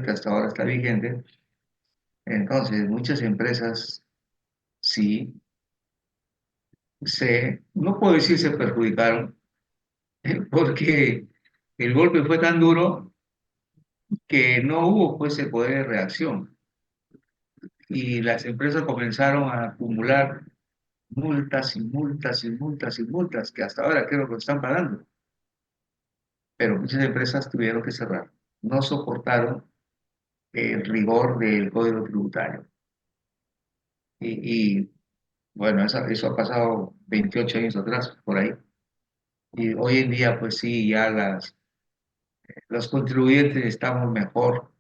que hasta ahora está vigente. Entonces, muchas empresas sí no puedo decir se perjudicaron, porque el golpe fue tan duro que no hubo pues ese poder de reacción y las empresas comenzaron a acumular multas y multas y multas y multas que hasta ahora creo que están pagando, pero muchas empresas tuvieron que cerrar, no soportaron el rigor del código tributario y bueno, eso ha pasado 28 años atrás, por ahí. Y hoy en día, pues sí, ya los contribuyentes estamos mejor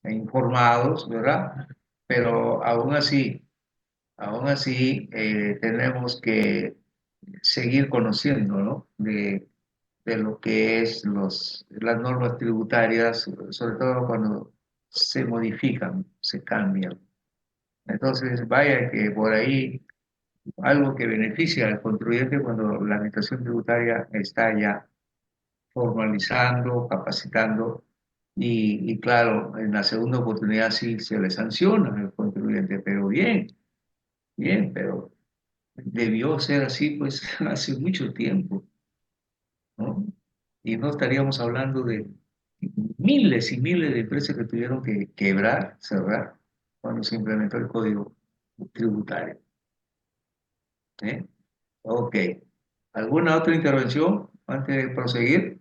informados, ¿verdad? Pero aún así tenemos que seguir conociendo, ¿no? De lo que es las normas tributarias, sobre todo cuando se modifican, se cambian. Entonces, vaya que por ahí algo que beneficia al contribuyente cuando la administración tributaria está ya formalizando, capacitando y claro, en la segunda oportunidad sí se le sanciona al contribuyente, pero bien, bien, pero debió ser así pues hace mucho tiempo, ¿no? Y no estaríamos hablando de miles y miles de empresas que tuvieron que quebrar, cerrar, cuando se implementó el código tributario. ¿Eh? Ok. ¿Alguna otra intervención antes de proseguir?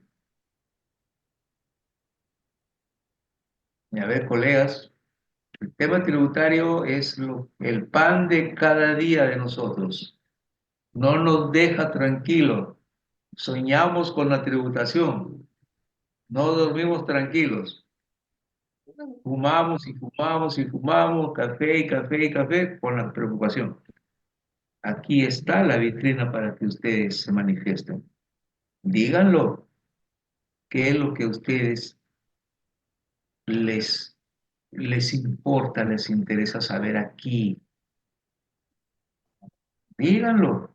Y a ver, colegas. El tema tributario es el pan de cada día de nosotros. No nos deja tranquilos. Soñamos con la tributación. No dormimos tranquilos. Fumamos y fumamos y fumamos, café y café y café, con la preocupación. Aquí está la vitrina para que ustedes se manifiesten. Díganlo, qué es lo que a ustedes les, les importa, les interesa saber aquí. Díganlo.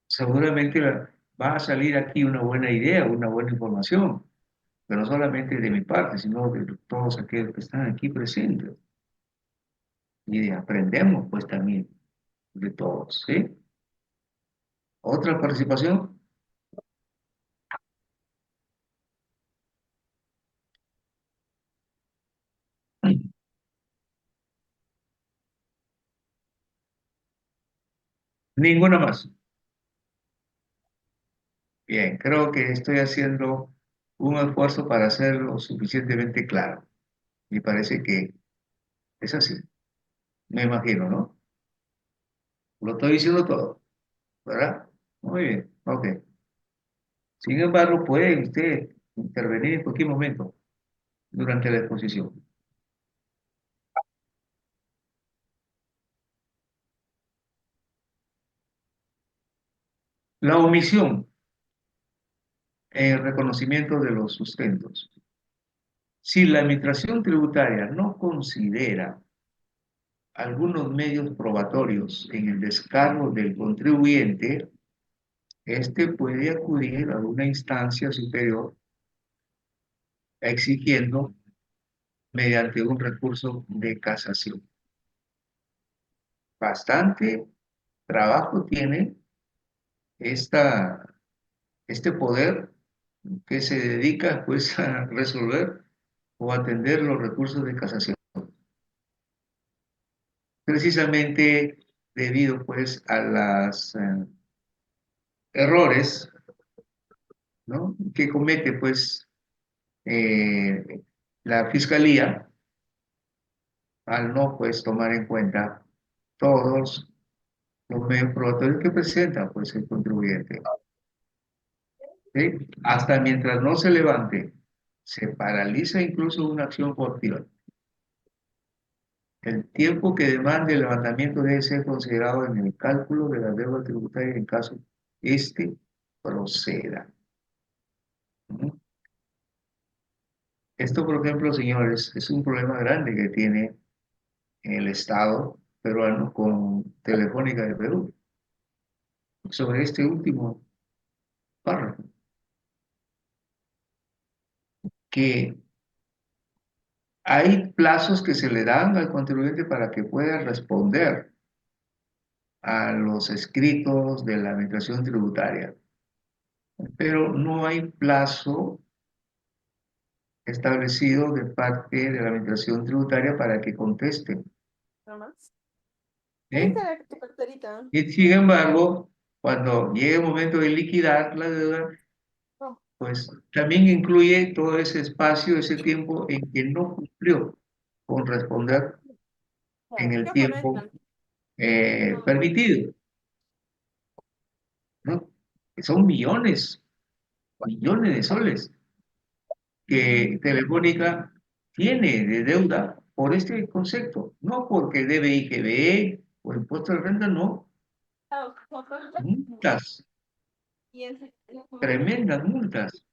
Seguramente va a salir aquí una buena idea, una buena información, pero no solamente de mi parte, sino de todos aquellos que están aquí presentes. Y aprendemos pues también de todos, ¿sí? ¿Otra participación? Ninguna más. Bien, creo que estoy haciendo un esfuerzo para hacerlo suficientemente claro. Y parece que es así. Me imagino, ¿no? Lo estoy diciendo todo, ¿verdad? Muy bien, ok. Sin embargo, puede usted intervenir en cualquier momento durante la exposición. La omisión en el reconocimiento de los sustentos. Si la administración tributaria no considera algunos medios probatorios en el descargo del contribuyente, éste puede acudir a una instancia superior exigiendo mediante un recurso de casación. Bastante trabajo tiene esta, este poder que se dedica pues a resolver o atender los recursos de casación, precisamente debido pues a las errores, ¿no? Que comete pues eh, la fiscalía al no pues tomar en cuenta todos los medios probatorios que presenta pues el contribuyente, ¿sí? Hasta mientras no se levante, se paraliza incluso una acción coactiva. El tiempo que demande el levantamiento debe ser considerado en el cálculo de la deuda tributaria en caso este proceda. ¿No? Esto, por ejemplo, señores, es un problema grande que tiene el Estado peruano con Telefónica de Perú. Sobre este último párrafo, que hay plazos que se le dan al contribuyente para que pueda responder a los escritos de la administración tributaria, pero no hay plazo establecido de parte de la administración tributaria para que conteste. Nada más. Ahí ¿Eh? está tu carterita. Y sin embargo, cuando llegue el momento de liquidar la deuda, Oh, pues también incluye todo ese espacio, ese tiempo en que no cumplió con responder en claro. el ¿Qué fue, no? tiempo permitido, ¿no? Que son millones, millones de soles que Telefónica tiene de deuda por este concepto, no porque debe IGB o impuesto de renta, no, Ah, multas, y ese. tremendas multas.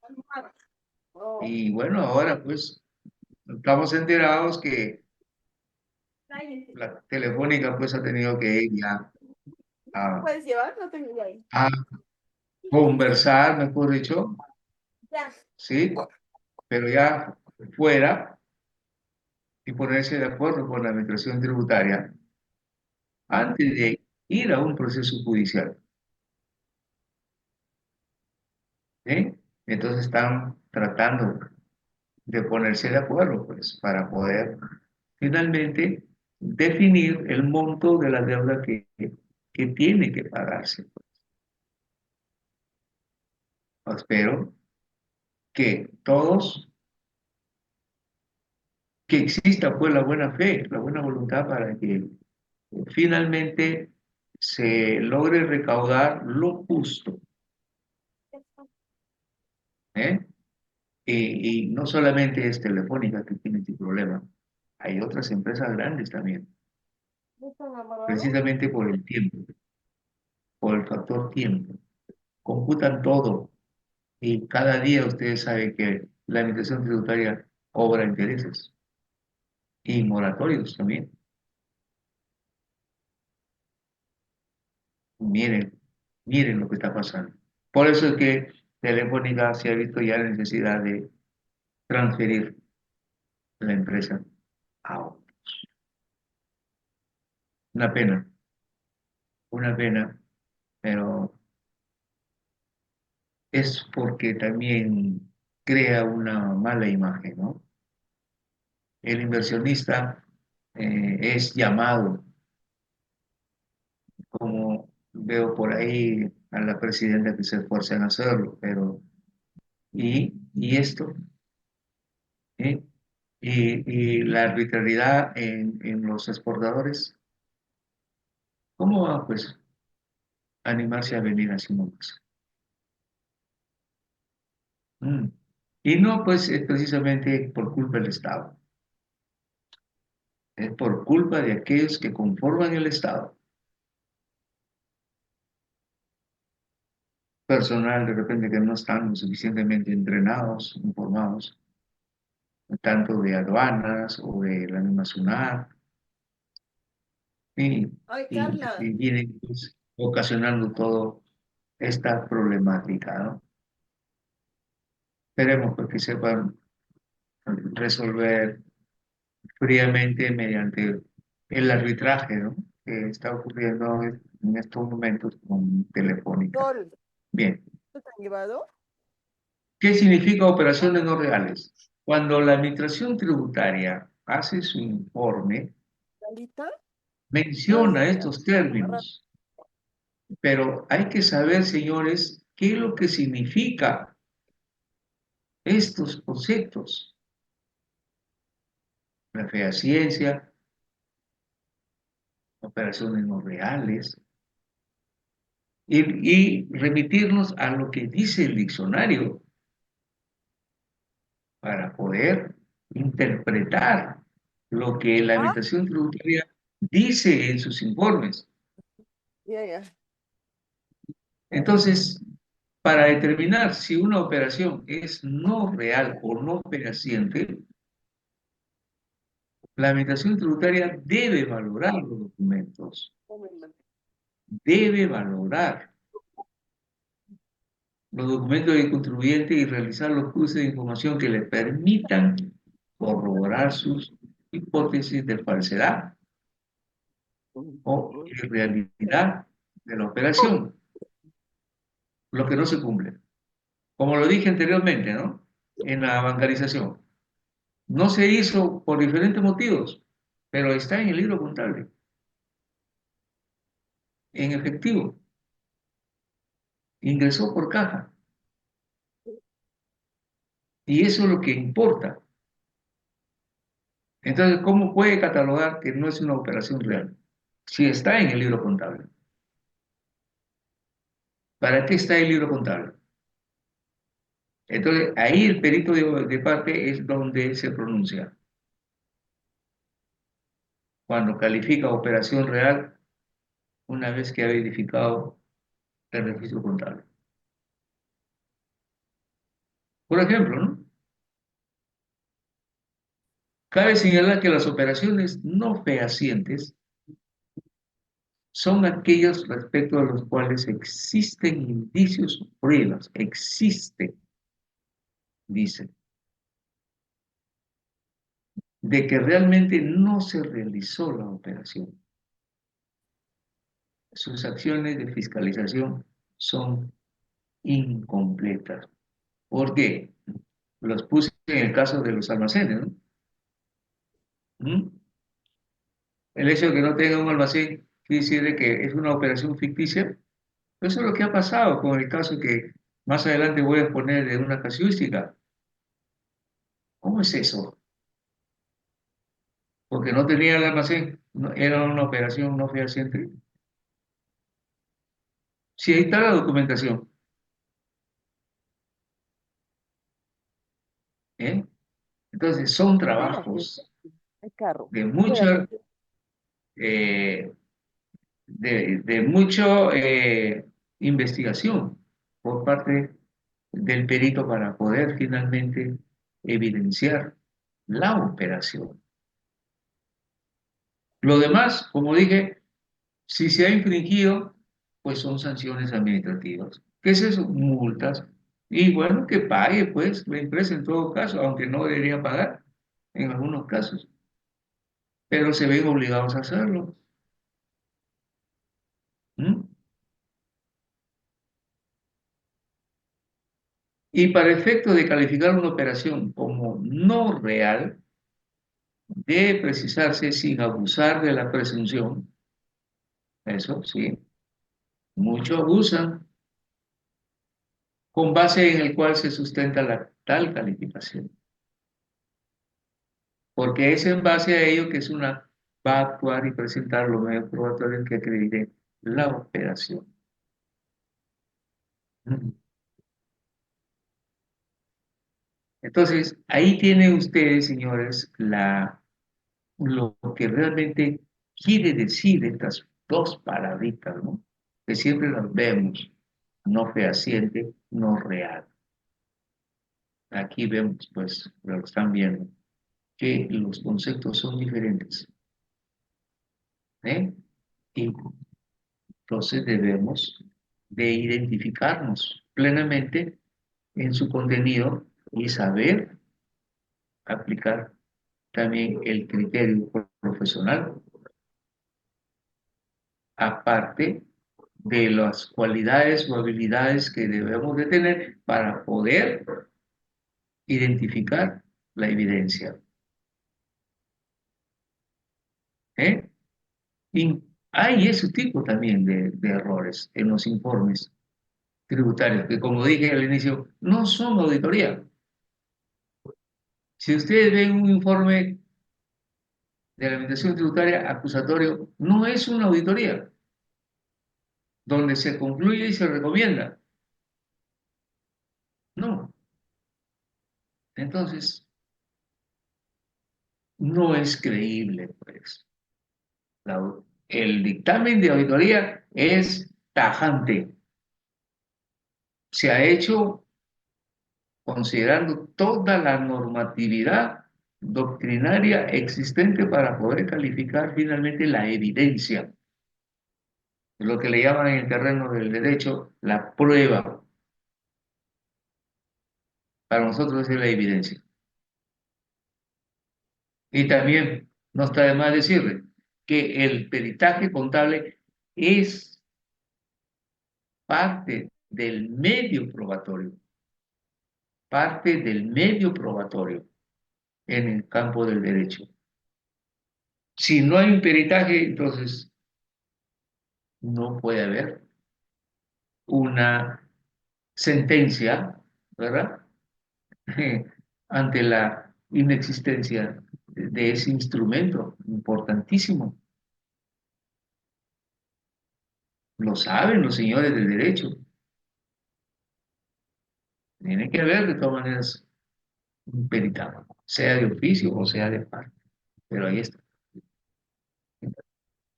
Oh, Y bueno, ahora pues estamos enterados que cállese. la Telefónica pues ha tenido que ir ya a, ¿Puedes llevar? No tengo ya ahí. a conversar, mejor dicho, Ya. ¿sí? Pero ya fuera y ponerse de acuerdo con la administración tributaria antes de ir a un proceso judicial. ¿Sí? Entonces están tratando de ponerse de acuerdo, pues, para poder finalmente definir el monto de la deuda que tiene que pagarse. Espero que todos, que exista pues la buena fe, la buena voluntad para que finalmente se logre recaudar lo justo, ¿eh? Y no solamente es Telefónica que tiene este problema, hay otras empresas grandes también, ¿No están amarrados? precisamente por el tiempo, por el factor tiempo. Computan todo y cada día ustedes saben que la administración tributaria cobra intereses y moratorios también. Miren, miren lo que está pasando. Por eso es que Telefónica se ha visto ya la necesidad de transferir la empresa a otro. Una pena, pero es porque también crea una mala imagen, ¿no? El inversionista es llamado, como veo por ahí a la presidenta que se esfuerza en hacerlo, pero ¿y esto? ¿Eh? Y la arbitrariedad en los exportadores, ¿cómo va pues a animarse a venir así nomás? Mm. Y no, pues es precisamente por culpa del Estado, es por culpa de aquellos que conforman el Estado. Personal de repente que no están lo suficientemente entrenados, informados, tanto de aduanas o de la misma SUNAT, y, Ay, y Carla. vienen pues, ocasionando toda esta problemática, ¿no? Esperemos pues, que sepan resolver fríamente mediante el arbitraje, ¿no? Que está ocurriendo en estos momentos con Telefónica. Sol. Bien, ¿No te han llevado? ¿qué significa operaciones no reales? Cuando la administración tributaria hace su informe, ¿Salita? Ah, menciona sí, ya. estos términos, pero hay que saber, señores, qué es lo que significa estos conceptos. La fehaciencia, operaciones no reales, y remitirnos a lo que dice el diccionario para poder interpretar lo que la Ah, administración tributaria dice en sus informes. ya, ya. Entonces, para determinar si una operación es no real o no fehaciente, la administración tributaria debe valorar los documentos, debe valorar los documentos del contribuyente y realizar los cruces de información que le permitan corroborar sus hipótesis de falsedad o irrealidad de la operación, lo que no se cumple. Como lo dije anteriormente, ¿no? En la bancarización. No se hizo por diferentes motivos, pero está en el libro contable, en efectivo. Ingresó por caja. Y eso es lo que importa. Entonces, ¿cómo puede catalogar que no es una operación real? Si está en el libro contable. ¿Para qué está el libro contable? Entonces, ahí el perito de parte es donde se pronuncia. Cuando califica operación real, una vez que ha verificado el registro contable. Por ejemplo, ¿no? Cabe señalar que las operaciones no fehacientes son aquellas respecto a los cuales existen indicios o pruebas, existe, dice, de que realmente no se realizó la operación. Sus acciones de fiscalización son incompletas. ¿Por qué? Los puse en el caso de los almacenes, ¿no? ¿Mm? El hecho de que no tenga un almacén quiere decir de que es una operación ficticia. Eso es lo que ha pasado con el caso que más adelante voy a exponer de una casuística. ¿Cómo es eso? Porque no tenía el almacén, era una operación no fehaciente. Si ahí está la documentación, ¿eh? Entonces son Espera, trabajos el carro. de Espérate. mucha, de mucho investigación por parte del perito para poder finalmente evidenciar la operación. Lo demás, como dije, si se ha infringido, pues son sanciones administrativas. ¿Qué es eso? Multas. Y bueno, que pague pues la empresa en todo caso, aunque no debería pagar en algunos casos, pero se ven obligados a hacerlo. ¿Mm? Y para efecto de calificar una operación como no real, debe precisarse sin abusar de la presunción. Eso sí, muchos abusan con base en el cual se sustenta la tal calificación. Porque es en base a ello que es una, va a actuar y presentar los medios probatorios que acrediten la operación. Entonces, ahí tienen ustedes, señores, lo que realmente quiere decir estas dos palabritas, ¿no? Que siempre las vemos, no fehaciente, no real. Aquí vemos, pues, lo que están viendo, que los conceptos son diferentes, ¿eh? Y entonces debemos de identificarnos plenamente en su contenido y saber aplicar también el criterio profesional, aparte de las cualidades o habilidades que debemos de tener para poder identificar la evidencia. ¿Eh? Y hay ese tipo también de errores en los informes tributarios, que como dije al inicio, no son auditoría. Si ustedes ven un informe de la Administración Tributaria acusatorio, no es una auditoría, donde se concluye y se recomienda. No. Entonces, no es creíble, pues. El dictamen de auditoría es tajante. Se ha hecho considerando toda la normatividad doctrinaria existente para poder calificar finalmente la evidencia, lo que le llaman en el terreno del derecho la prueba. Para nosotros es la evidencia. Y también no está de más decirle que el peritaje contable es parte del medio probatorio en el campo del derecho. Si no hay un peritaje, entonces no puede haber una sentencia, ¿verdad? Ante la inexistencia de ese instrumento importantísimo. Lo saben los señores del derecho. Tiene que haber de todas maneras un peritaje, sea de oficio o sea de parte. Pero ahí está.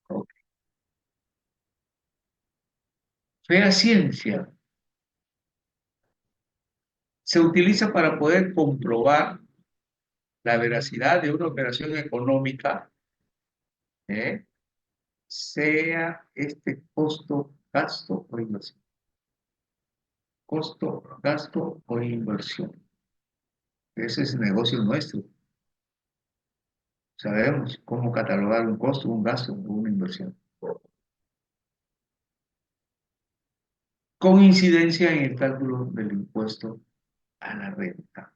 Ok. Fea ciencia se utiliza para poder comprobar la veracidad de una operación económica, ¿eh? Sea este costo, gasto o inversión. Costo, gasto o inversión. Ese es el negocio nuestro. Sabemos cómo catalogar un costo, un gasto o una inversión. Con incidencia en el cálculo del impuesto a la renta.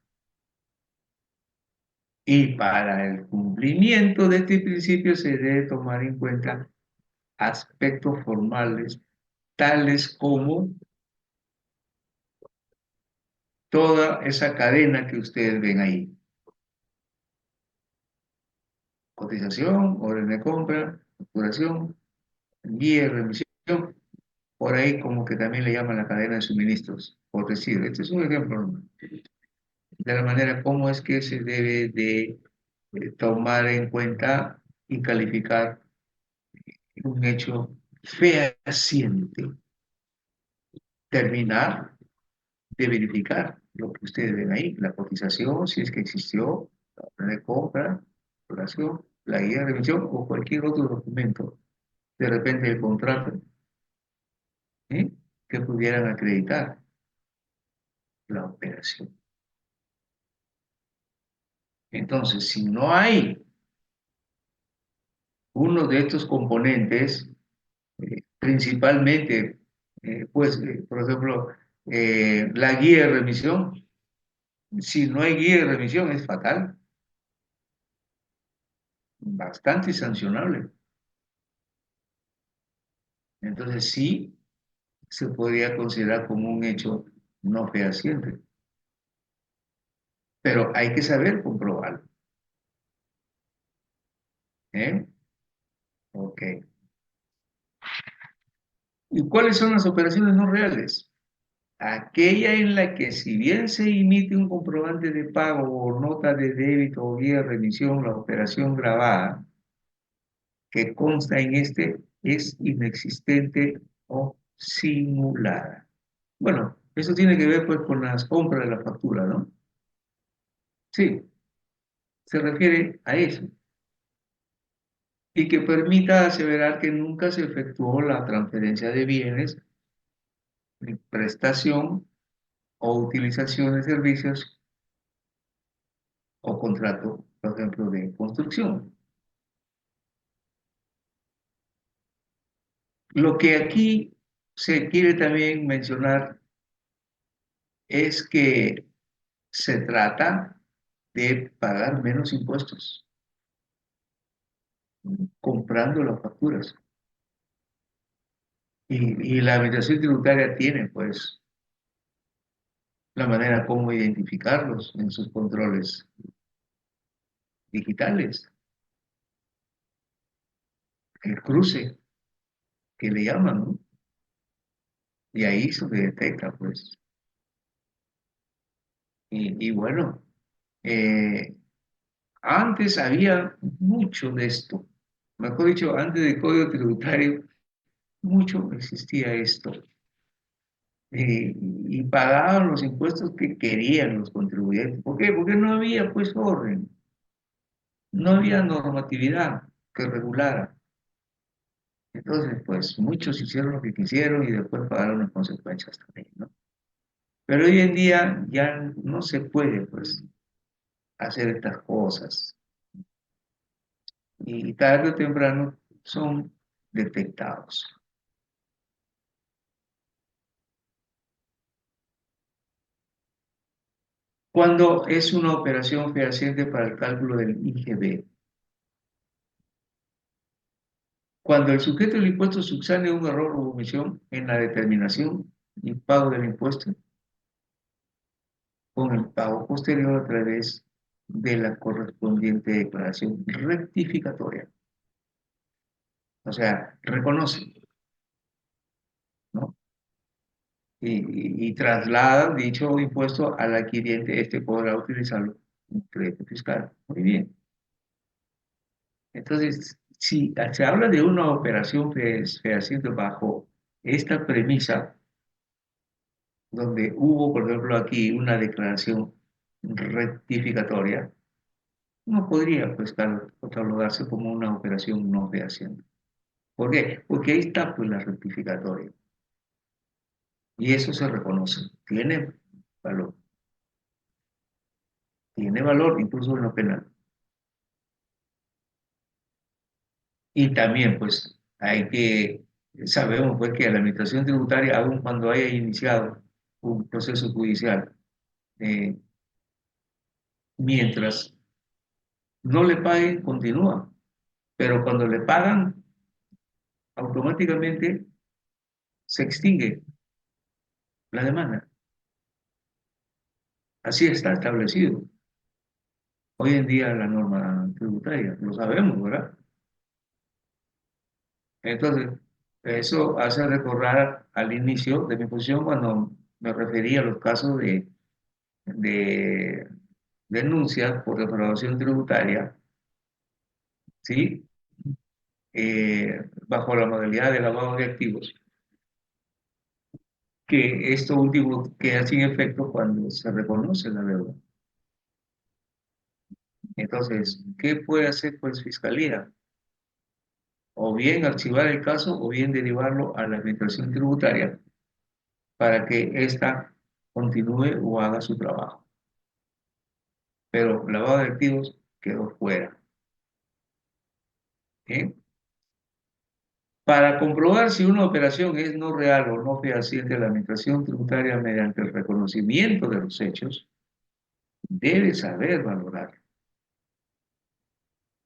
Y para el cumplimiento de este principio se debe tomar en cuenta aspectos formales tales como toda esa cadena que ustedes ven ahí. Cotización, orden de compra, facturación, guía y remisión. Por ahí como que también le llaman la cadena de suministros. Por decir, este es un ejemplo, ¿no?, de la manera como es que se debe de tomar en cuenta y calificar un hecho fehaciente. Terminar de verificar lo que ustedes ven ahí, la cotización, si es que existió, la orden de compra, facturación, la guía de remisión o cualquier otro documento, de repente el contrato, ¿eh?, que pudieran acreditar la operación. Entonces, si no hay uno de estos componentes, principalmente, por ejemplo, la guía de remisión, si no hay guía de remisión es fatal, bastante sancionable. Entonces sí se podría considerar como un hecho no fehaciente, pero hay que saber comprobarlo. ¿Eh? Ok. ¿Y cuáles son las operaciones no reales? Aquella en la que si bien se emite un comprobante de pago o nota de débito o guía de remisión, la operación grabada que consta en este es inexistente o simulada. Bueno, eso tiene que ver pues con las compras de la factura, ¿no? Sí, se refiere a eso. Y que permita aseverar que nunca se efectuó la transferencia de bienes, ni prestación o utilización de servicios o contrato, por ejemplo, de construcción. Lo que aquí se quiere también mencionar es que se trata de pagar menos impuestos comprando las facturas. Y la administración tributaria tiene, pues, la manera como identificarlos en sus controles digitales, el cruce que le llaman, ¿no? Y ahí se detecta, pues. Y bueno, eh, antes había mucho de esto. Mejor dicho, antes del Código Tributario, mucho existía esto. Y pagaban los impuestos que querían los contribuyentes. ¿Por qué? Porque no había, pues, orden. No había normatividad que regulara. Entonces, pues, muchos hicieron lo que quisieron y después pagaron las consecuencias también, ¿no? Pero hoy en día ya no se puede, pues, hacer estas cosas. Y tarde o temprano son detectados. Cuando es una operación fehaciente para el cálculo del IGB, cuando el sujeto del impuesto subsane un error o omisión en la determinación y pago del impuesto con el pago posterior a través de la correspondiente declaración rectificatoria. O sea, reconoce, ¿no? Y traslada dicho impuesto al adquiriente, este podrá utilizarlo en crédito fiscal. Muy bien. Entonces, si se habla de una operación fehaciente bajo esta premisa, donde hubo, por ejemplo, aquí una declaración rectificatoria, no podría pues catalogarse como una operación no fehaciente. ¿Por qué? Porque ahí está pues la rectificatoria y eso se reconoce, valor, tiene valor incluso en lo penal. Y también pues sabemos pues que la administración tributaria, aun cuando haya iniciado un proceso judicial, eh, mientras no le paguen, continúa, pero cuando le pagan, automáticamente se extingue la demanda. Así está establecido hoy en día la norma tributaria, lo sabemos, ¿verdad? Entonces, eso hace recordar al inicio de mi posición cuando me refería a los casos de denuncias por defraudación tributaria, ¿sí? Bajo la modalidad de lavado de activos, que esto último queda sin efecto cuando se reconoce la deuda. Entonces, ¿qué puede hacer pues Fiscalía? O bien archivar el caso o bien derivarlo a la administración tributaria para que ésta continúe o haga su trabajo. Pero lavado de activos quedó fuera. ¿Eh? Para comprobar si una operación es no real o no fehaciente, la administración tributaria, mediante el reconocimiento de los hechos, debe saber valorar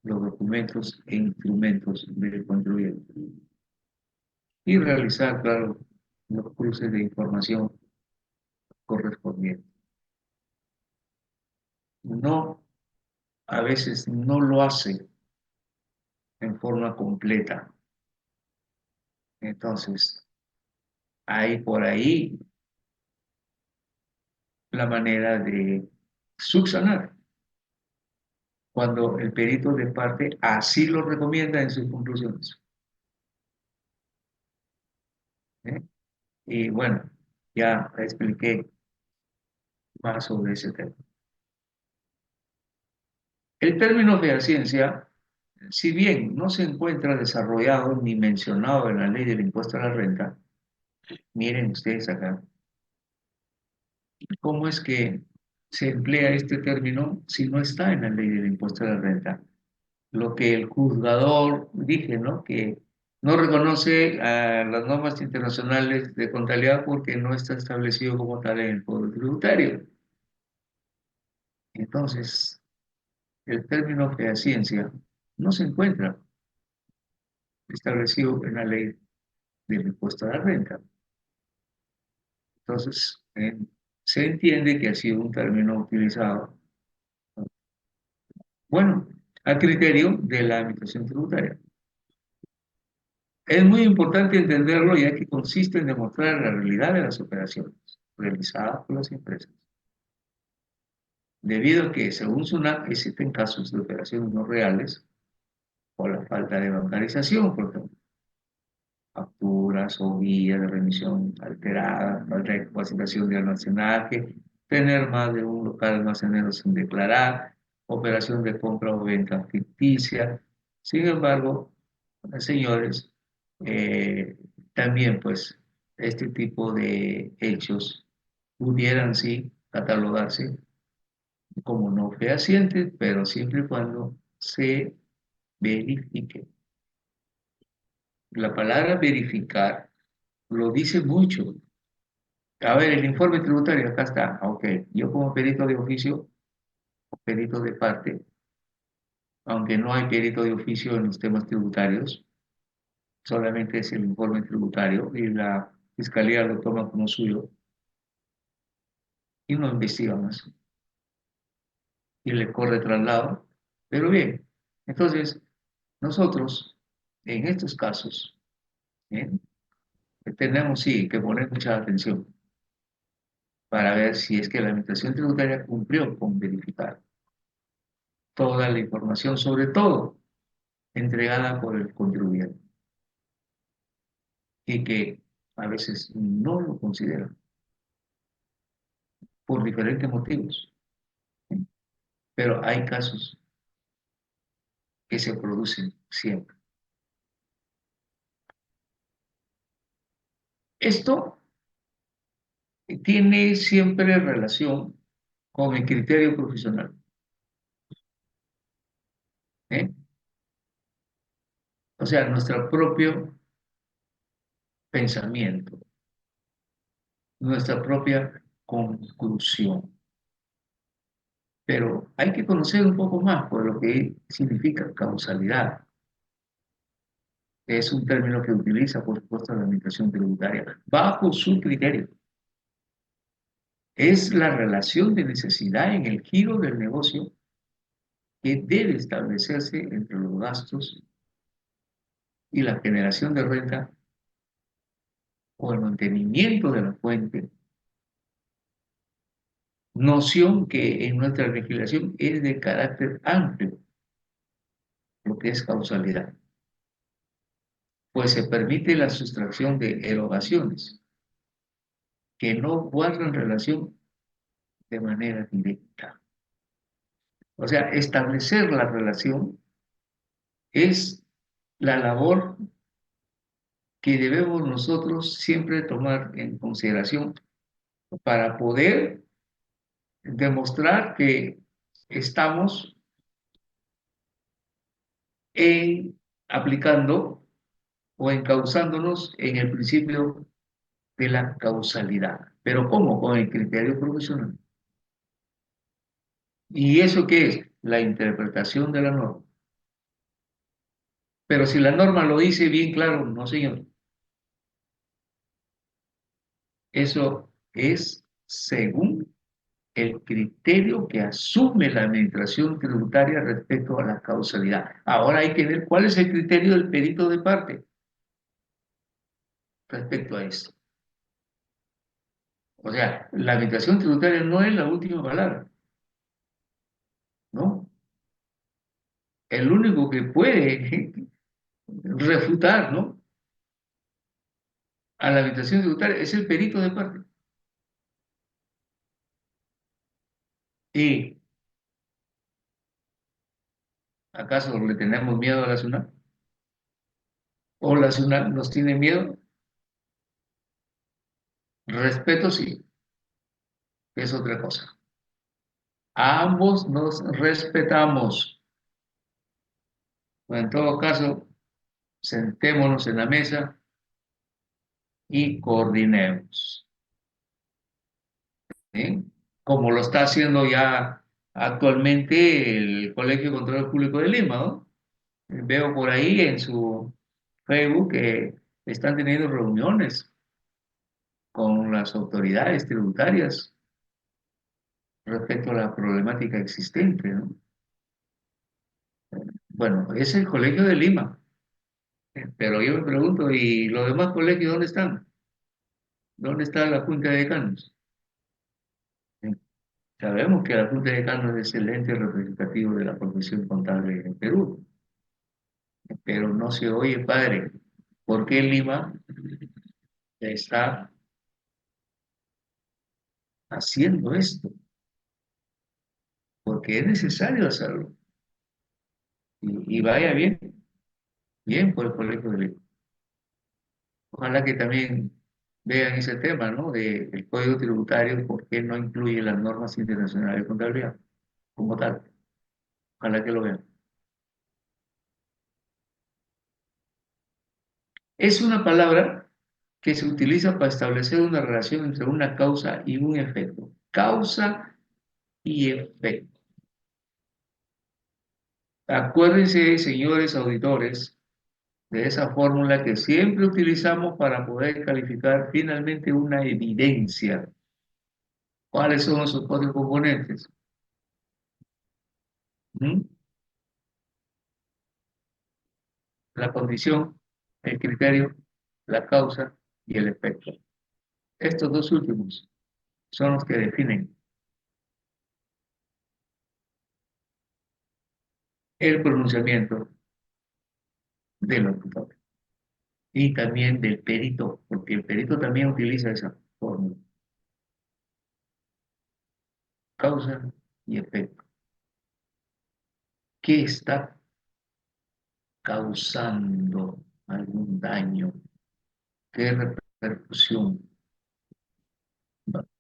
los documentos e instrumentos del contribuyente y realizar, claro, los cruces de información correspondientes. No, a veces no lo hace en forma completa. Entonces, hay por ahí la manera de subsanar cuando el perito de parte así lo recomienda en sus conclusiones. ¿Eh? Y bueno, ya expliqué más sobre ese tema. El término fehaciencia, si bien no se encuentra desarrollado ni mencionado en la ley del impuesto a la renta, miren ustedes acá, ¿cómo es que se emplea este término si no está en la ley del impuesto a la renta? Lo que el juzgador dije, ¿no? Que no reconoce a las normas internacionales de contabilidad porque no está establecido como tal en el Código Tributario. Entonces, el término fehaciencia no se encuentra establecido en la ley del impuesto a la renta. Entonces, se entiende que ha sido un término utilizado, bueno, a criterio de la administración tributaria. Es muy importante entenderlo ya que consiste en demostrar la realidad de las operaciones realizadas por las empresas. Debido a que, según SUNAT, existen casos de operaciones no reales o la falta de bancarización, por ejemplo, facturas o guías de remisión alteradas, falta de capacitación de almacenaje, tener más de un local almacenero sin declarar, operación de compra o venta ficticia. Sin embargo, señores, también pues este tipo de hechos pudieran sí catalogarse como no fehacientes, pero siempre y cuando se verifique. La palabra verificar lo dice mucho. A ver, el informe tributario, acá está. Ok, yo como perito de oficio, perito de parte, aunque no hay perito de oficio en los temas tributarios, solamente es el informe tributario y la fiscalía lo toma como suyo y no investiga más y le corre traslado. Pero bien, entonces nosotros en estos casos ¿bien? Tenemos sí que poner mucha atención para ver si es que la administración tributaria cumplió con verificar toda la información, sobre todo entregada por el contribuyente y que a veces no lo consideran por diferentes motivos. Pero hay casos que se producen siempre. Esto tiene siempre relación con el criterio profesional. ¿Eh? O sea, nuestro propio pensamiento, nuestra propia conclusión. Pero hay que conocer un poco más por lo que significa causalidad. Es un término que utiliza, por supuesto, la administración tributaria, bajo su criterio. Es la relación de necesidad en el giro del negocio que debe establecerse entre los gastos y la generación de renta o el mantenimiento de la fuente, noción que en nuestra legislación es de carácter amplio, lo que es causalidad, pues se permite la sustracción de erogaciones que no guardan relación de manera directa. O sea, establecer la relación es la labor que debemos nosotros siempre tomar en consideración para poder demostrar que estamos aplicando o encauzándonos en el principio de la causalidad. ¿Pero cómo? Con el criterio profesional. ¿Y eso qué es? La interpretación de la norma. Pero si la norma lo dice bien claro, no señor. Eso es según el criterio que asume la administración tributaria respecto a la causalidad. Ahora hay que ver cuál es el criterio del perito de parte respecto a esto. O sea, la administración tributaria no es la última palabra, ¿no? El único que puede refutar, ¿no? A la administración tributaria es el perito de parte. ¿Y acaso le tenemos miedo a la SUNAT? ¿O la SUNAT nos tiene miedo? Respeto sí, es otra cosa. A ambos nos respetamos. En todo caso, sentémonos en la mesa y coordinemos, ¿sí? Como lo está haciendo ya actualmente el Colegio de Control Público de Lima, ¿no? Veo por ahí en su Facebook que están teniendo reuniones con las autoridades tributarias respecto a la problemática existente, ¿no? Bueno, es el Colegio de Lima, pero yo me pregunto, ¿y los demás colegios dónde están? ¿Dónde está la Junta de Decanos? Sabemos que la Junta de Decanos es el ente representativo de la profesión contable en Perú, pero no se oye, padre, ¿por qué Lima está haciendo esto? Porque es necesario hacerlo. Y vaya bien, bien por el Colegio de Lima. Ojalá que también vean ese tema, ¿no? Del Código Tributario, ¿por qué no incluye las normas internacionales de contabilidad como tal? Ojalá que lo vean. Es una palabra que se utiliza para establecer una relación entre una causa y un efecto. Causa y efecto. Acuérdense, señores auditores, de esa fórmula que siempre utilizamos para poder calificar finalmente una evidencia. ¿Cuáles son esos cuatro componentes? ¿Mm? La condición, el criterio, la causa y el efecto. Estos dos últimos son los que definen el pronunciamiento del locutor y también del perito, porque el perito también utiliza esa fórmula, causa y efecto. ¿Qué está causando algún daño? ¿Qué repercusión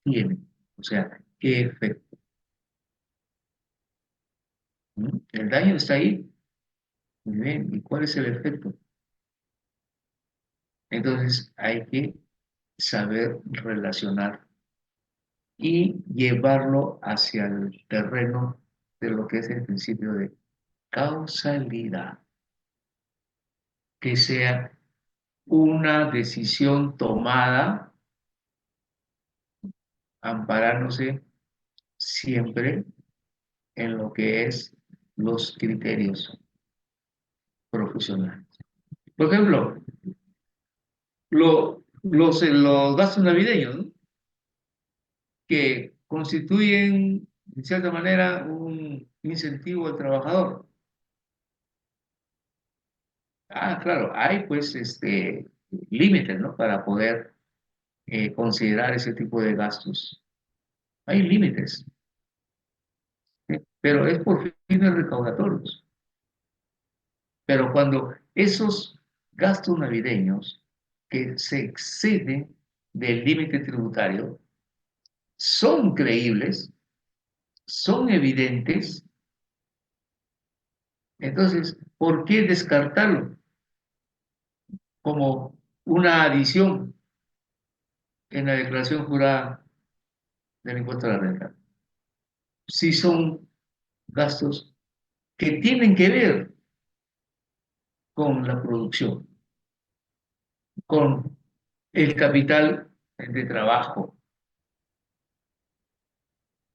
tiene? O sea, ¿qué efecto? ¿Mm? El daño está ahí. Muy bien. ¿Y cuál es el efecto? Entonces hay que saber relacionar y llevarlo hacia el terreno de lo que es el principio de causalidad, que sea una decisión tomada amparándose siempre en lo que es los criterios profesionales. Por ejemplo, los gastos navideños, ¿no? Que constituyen, de cierta manera, un incentivo al trabajador. Ah, claro, hay pues límites, ¿no? Para poder considerar ese tipo de gastos. Hay límites, ¿sí? Pero es por fines recaudatorios. Pero cuando esos gastos navideños que se exceden del límite tributario son creíbles, son evidentes, entonces, ¿por qué descartarlo como una adición en la declaración jurada del impuesto a la renta? Si son gastos que tienen que ver con la producción, con el capital de trabajo.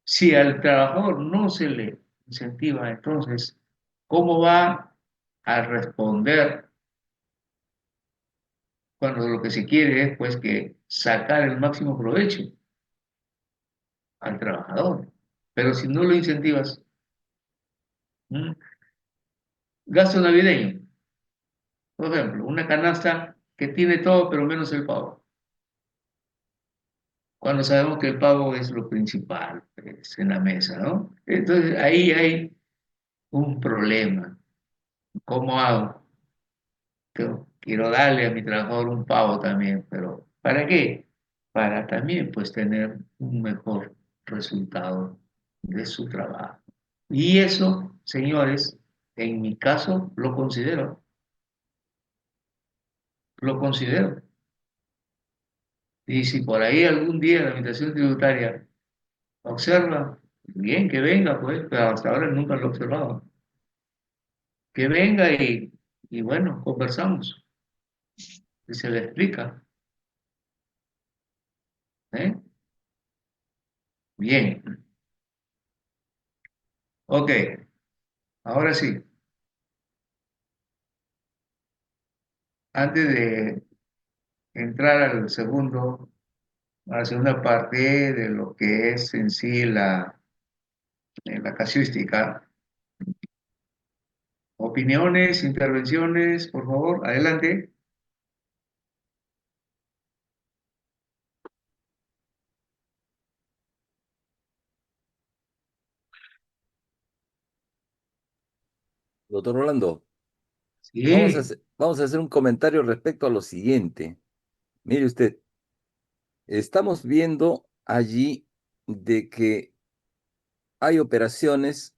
Si al trabajador no se le incentiva, entonces, ¿cómo va a responder cuando lo que se quiere es pues que sacar el máximo provecho al trabajador? Pero si no lo incentivas, ¿m? Gasto navideño, por ejemplo, una canasta que tiene todo pero menos el pavo, cuando sabemos que el pavo es lo principal pues, en la mesa, ¿no? Entonces ahí hay un problema. ¿Cómo hago? Quiero darle a mi trabajador un pavo también, pero ¿para qué? Para también pues tener un mejor resultado de su trabajo. Y eso, señores, en mi caso lo considero. Y si por ahí algún día la administración tributaria observa, bien que venga, pues, pero hasta ahora nunca lo he observado. Que venga y bueno, conversamos y se le explica. ¿Eh? Bien, ok, ahora sí, antes de entrar a la segunda parte de lo que es en sí la casuística, opiniones, intervenciones, por favor, adelante. Doctor Rolando, Sí, vamos a hacer un comentario respecto a lo siguiente. Mire usted, estamos viendo allí de que hay operaciones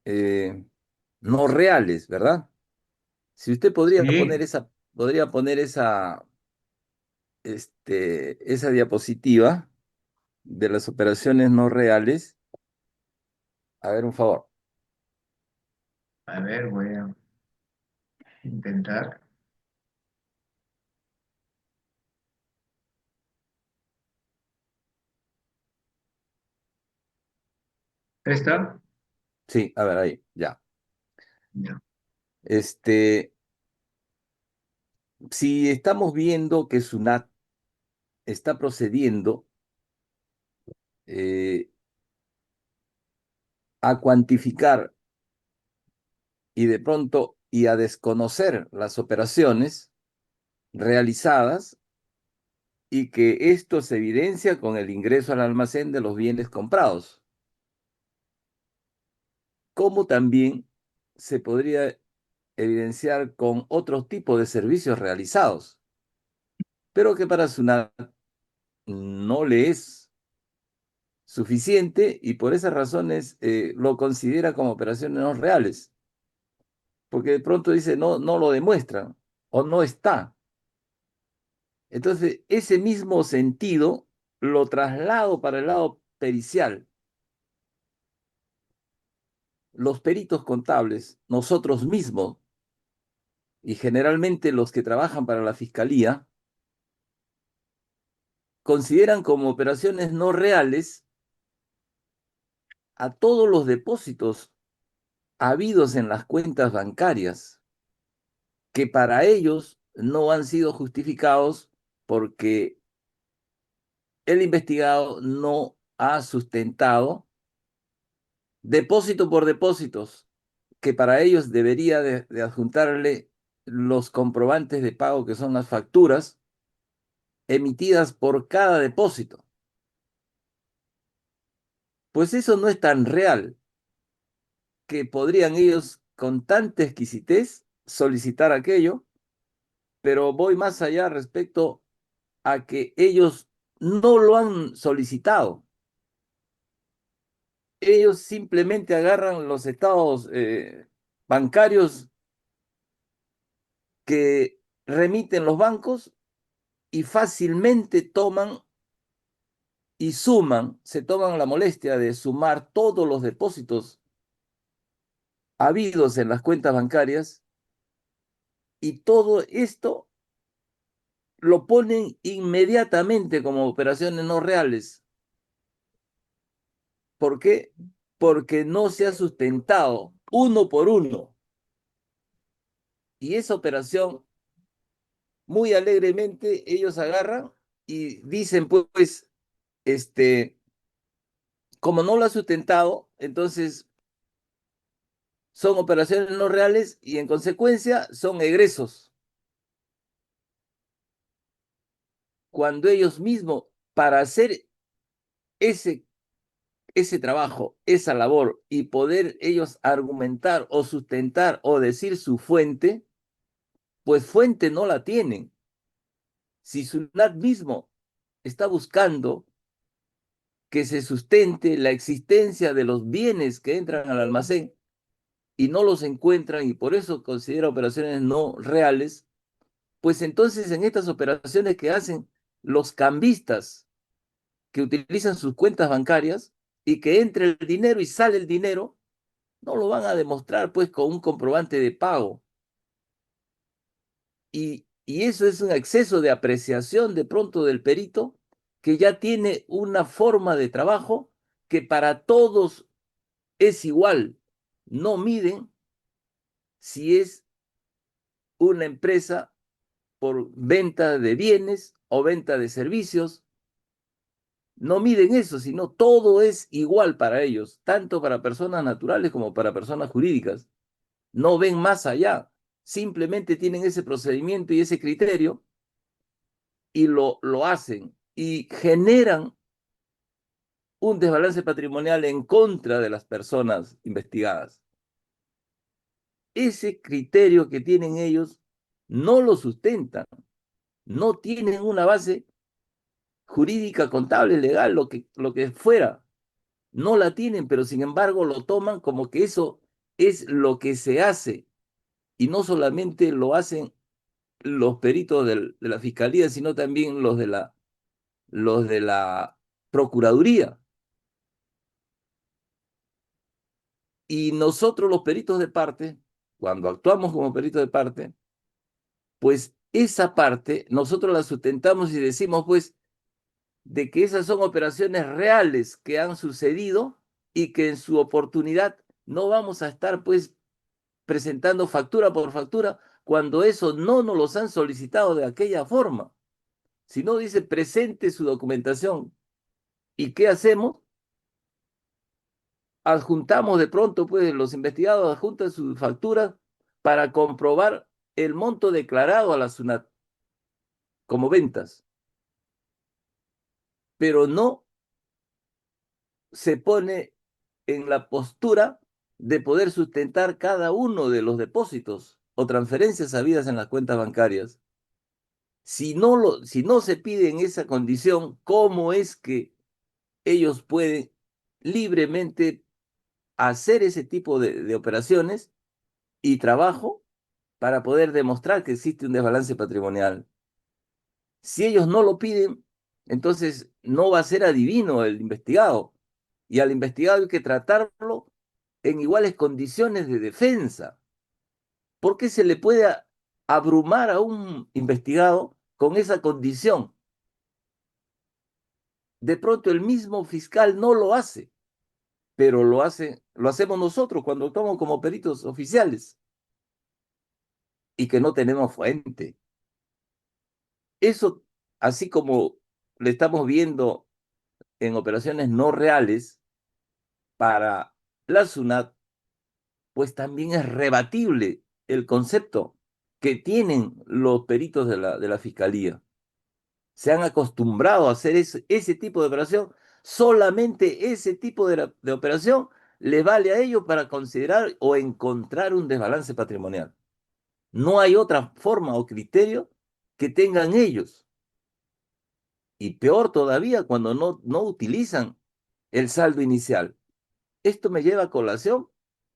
no reales, ¿verdad? Si usted Sí, podría poner esa diapositiva de las operaciones no reales. A ver, un favor. a ver, voy a intentar. ¿Esta? Sí, a ver, ahí, ya. Ya. Este, si estamos viendo que SUNAT está procediendo eh, a cuantificar y de pronto y a desconocer las operaciones realizadas y que esto se evidencia con el ingreso al almacén de los bienes comprados, como también se podría evidenciar con otros tipos de servicios realizados, pero que para SUNAT no le es suficiente y por esas razones lo considera como operaciones no reales, porque de pronto dice no, no lo demuestran o no está. Entonces, ese mismo sentido lo traslado para el lado pericial. Los peritos contables, nosotros mismos, y generalmente los que trabajan para la fiscalía, consideran como operaciones no reales a todos los depósitos habidos en las cuentas bancarias, que para ellos no han sido justificados porque el investigado no ha sustentado depósito por depósitos, que para ellos debería de adjuntarle los comprobantes de pago, que son las facturas emitidas por cada depósito. Pues eso no es tan real que podrían ellos con tanta exquisitez solicitar aquello, pero voy más allá respecto a que ellos no lo han solicitado. Ellos simplemente agarran los estados bancarios que remiten los bancos y fácilmente toman y suman, se toman la molestia de sumar todos los depósitos habidos en las cuentas bancarias y todo esto lo ponen inmediatamente como operaciones no reales. ¿Por qué? Porque no se ha sustentado uno por uno. Y esa operación, muy alegremente, ellos agarran y dicen, pues, como no lo ha sustentado, entonces son operaciones no reales y en consecuencia son egresos. Cuando ellos mismos, para hacer ese, ese trabajo, esa labor y poder ellos argumentar o sustentar o decir su fuente, pues fuente no la tienen. Si SUNAT mismo está buscando que se sustente la existencia de los bienes que entran al almacén y no los encuentran y por eso considera operaciones no reales, pues entonces en estas operaciones que hacen los cambistas que utilizan sus cuentas bancarias y que entre el dinero y sale el dinero, no lo van a demostrar pues con un comprobante de pago. Y eso es un exceso de apreciación de pronto del perito que ya tiene una forma de trabajo que para todos es igual. No miden si es una empresa por venta de bienes o venta de servicios. No miden eso, sino todo es igual para ellos, tanto para personas naturales como para personas jurídicas. No ven más allá, simplemente tienen ese procedimiento y ese criterio y lo hacen y generan un desbalance patrimonial en contra de las personas investigadas. Ese criterio que tienen ellos no lo sustentan, no tienen una base jurídica, contable, legal, lo que fuera. No la tienen, pero sin embargo lo toman como que eso es lo que se hace. Y no solamente lo hacen los peritos de la fiscalía, sino también los de la procuraduría. Y nosotros los peritos de parte, cuando actuamos como peritos de parte, pues esa parte nosotros la sustentamos y decimos pues de que esas son operaciones reales que han sucedido y que en su oportunidad no vamos a estar pues presentando factura por factura cuando eso no nos los han solicitado de aquella forma. Si no dice presente su documentación. ¿Y qué hacemos? Adjuntamos de pronto, pues los investigados adjuntan sus facturas para comprobar el monto declarado a la SUNAT como ventas, pero no se pone en la postura de poder sustentar cada uno de los depósitos o transferencias habidas en las cuentas bancarias. Si no se pide en esa condición, ¿cómo es que ellos pueden libremente hacer ese tipo de operaciones y trabajo para poder demostrar que existe un desbalance patrimonial? Si ellos no lo piden, entonces no va a ser adivino el investigado. Y al investigado hay que tratarlo en iguales condiciones de defensa. ¿Por qué se le puede abrumar a un investigado con esa condición? De pronto el mismo fiscal no lo hace, pero lo hacemos nosotros cuando actuamos como peritos oficiales y que no tenemos fuente. Eso, así como le estamos viendo en operaciones no reales para la SUNAT, pues también es rebatible el concepto que tienen los peritos de la fiscalía. Se han acostumbrado a hacer ese tipo de operación, solamente ese tipo de operación les vale a ellos para considerar o encontrar un desbalance patrimonial. No hay otra forma o criterio que tengan ellos. Y peor todavía cuando no utilizan el saldo inicial. Esto me lleva a colación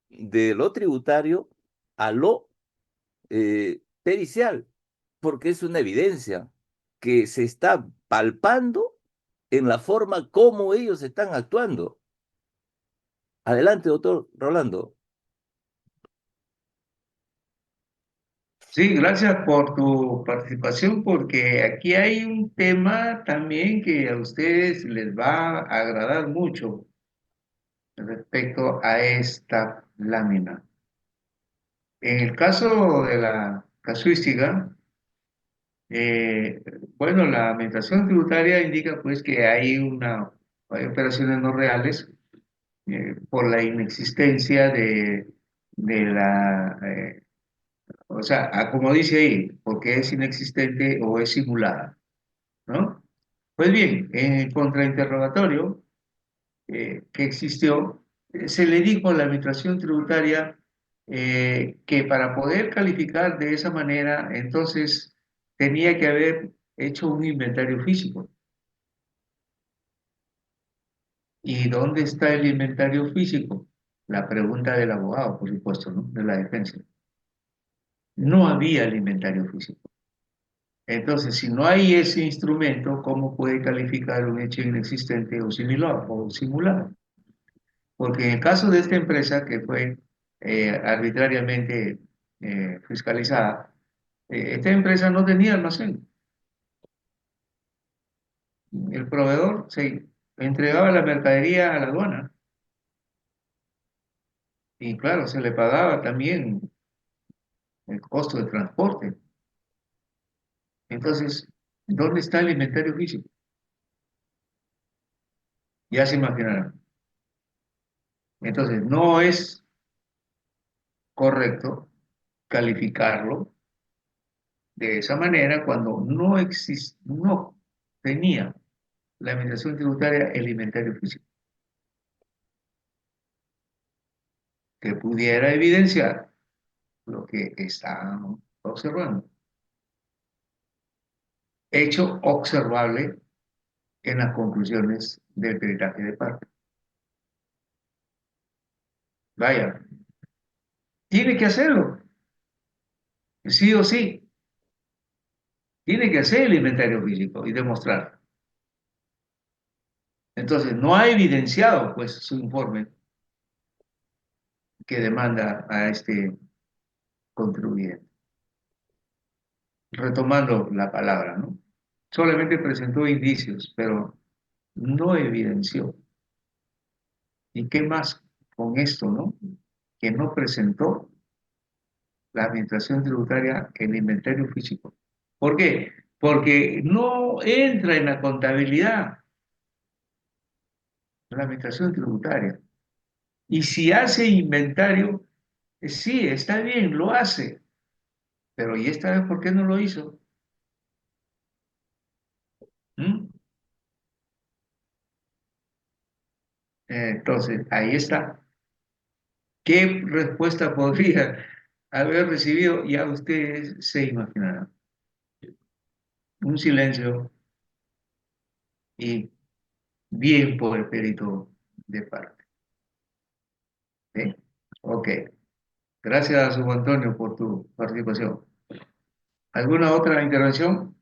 de lo tributario a lo pericial, porque es una evidencia que se está palpando en la forma como ellos están actuando. Adelante, doctor Rolando. Sí, gracias por tu participación, porque aquí hay un tema también que a ustedes les va a agradar mucho respecto a esta lámina. En el caso de la casuística, eh, bueno, la administración tributaria indica pues que hay operaciones no reales por la inexistencia de o sea, como dice ahí, porque es inexistente o es simulada, ¿no? Pues bien, en el contrainterrogatorio que existió, se le dijo a la administración tributaria que para poder calificar de esa manera, entonces tenía que haber hecho un inventario físico. ¿Y dónde está el inventario físico? La pregunta del abogado, por supuesto, ¿no? De la defensa. No había el inventario físico. Entonces, si no hay ese instrumento, ¿cómo puede calificar un hecho inexistente o similar o simulado? Porque en el caso de esta empresa que fue arbitrariamente fiscalizada, esta empresa no tenía almacén. El proveedor se entregaba la mercadería a la aduana y claro, se le pagaba también el costo de transporte. Entonces, ¿dónde está el inventario físico? Ya se imaginarán. Entonces, no es correcto calificarlo de esa manera cuando no tenía la administración tributaria el inventario físico que pudiera evidenciar lo que estábamos observando. Hecho observable en las conclusiones del peritaje de parte. Vaya, tiene que hacerlo, sí o sí. Tiene que hacer el inventario físico y demostrar. Entonces, no ha evidenciado, pues, su informe que demanda a este contribuyente. Retomando la palabra, ¿no? Solamente presentó indicios, pero no evidenció. ¿Y qué más con esto, no? Que no presentó la administración tributaria el inventario físico. ¿Por qué? Porque no entra en la contabilidad la administración tributaria. Y si hace inventario, sí, está bien, lo hace, pero ¿y esta vez por qué no lo hizo? ¿Mm? Entonces, ahí está. ¿Qué respuesta podría haber recibido? Ya ustedes se imaginarán. Un silencio y bien por el perito de parte. ¿Sí? Ok. Gracias, Hugo Antonio, por tu participación. ¿Alguna otra intervención?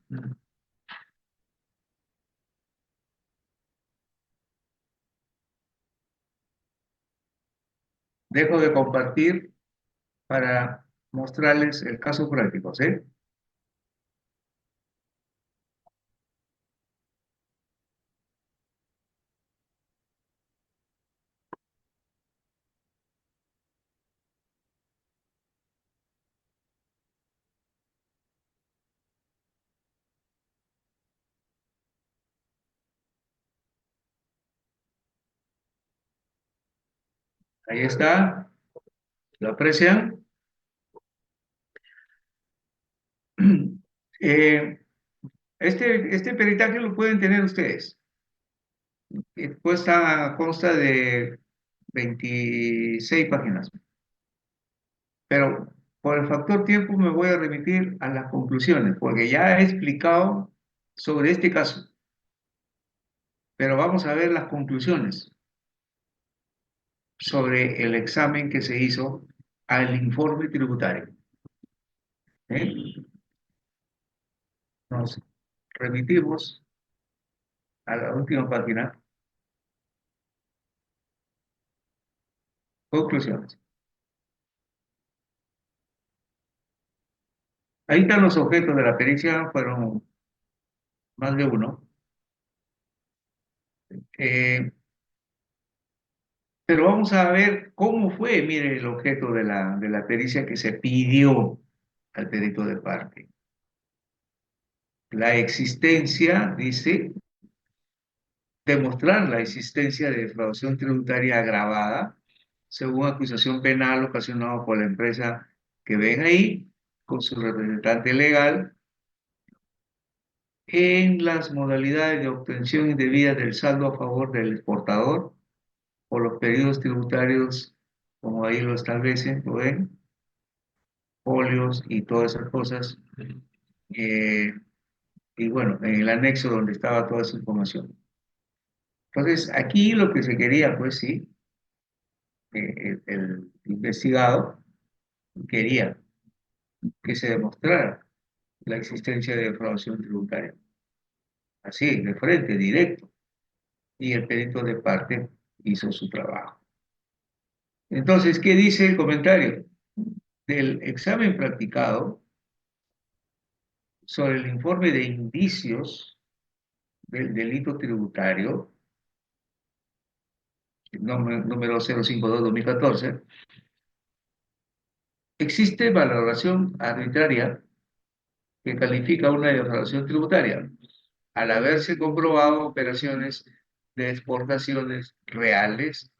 Dejo de compartir para mostrarles el caso práctico, ¿sí? Ahí está. ¿Lo aprecian? Eh, este peritaje lo pueden tener ustedes. Consta de 26 páginas, pero por el factor tiempo me voy a remitir a las conclusiones, porque ya he explicado sobre este caso, pero vamos a ver las conclusiones sobre el examen que se hizo al informe tributario. ¿Eh? Nos remitimos a la última página, conclusiones. Ahí están los objetos de la pericia, fueron más de uno. Eh, pero vamos a ver cómo fue, mire, el objeto de la pericia que se pidió al perito de parte. La existencia, dice, demostrar la existencia de defraudación tributaria agravada, según acusación penal ocasionada por la empresa que ven ahí, con su representante legal, en las modalidades de obtención indebida del saldo a favor del exportador o los periodos tributarios, como ahí lo establecen, ¿lo ven? Folios y todas esas cosas. eh, y bueno, en el anexo donde estaba toda esa información. Entonces, aquí lo que se quería, pues sí, el investigado quería que se demostrara la existencia de defraudación tributaria. Así, de frente, directo. Y el perito de parte hizo su trabajo. Entonces, ¿qué dice el comentario? Del examen practicado sobre el informe de indicios del delito tributario, número 052-2014, existe valoración arbitraria que califica una defraudación tributaria al haberse comprobado operaciones de exportaciones reales,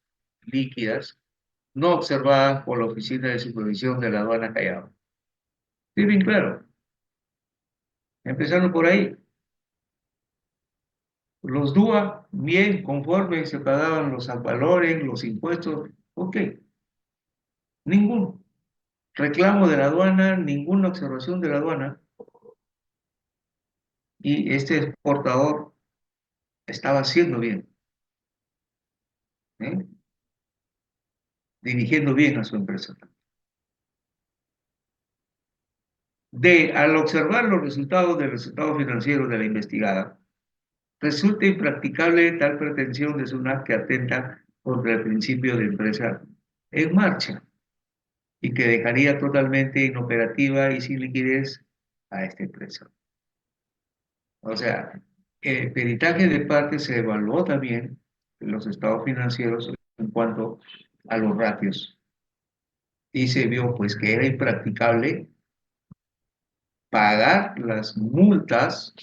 líquidas, no observadas por la Oficina de Supervisión de la Aduana Callao. Sí, bien claro. Empezando por ahí. Los DUA, bien, conforme se pagaban los valores, los impuestos, ok. Ningún reclamo de la aduana, ninguna observación de la aduana. Y este exportador estaba haciendo bien, ¿eh? Dirigiendo bien a su empresa. Al observar los resultados del resultado financiero de la investigada, resulta impracticable tal pretensión de SUNAT que atenta contra el principio de empresa en marcha y que dejaría totalmente inoperativa y sin liquidez a esta empresa. O sea, el peritaje de parte se evaluó también en los estados financieros en cuanto a los ratios y se vio pues que era impracticable pagar las multas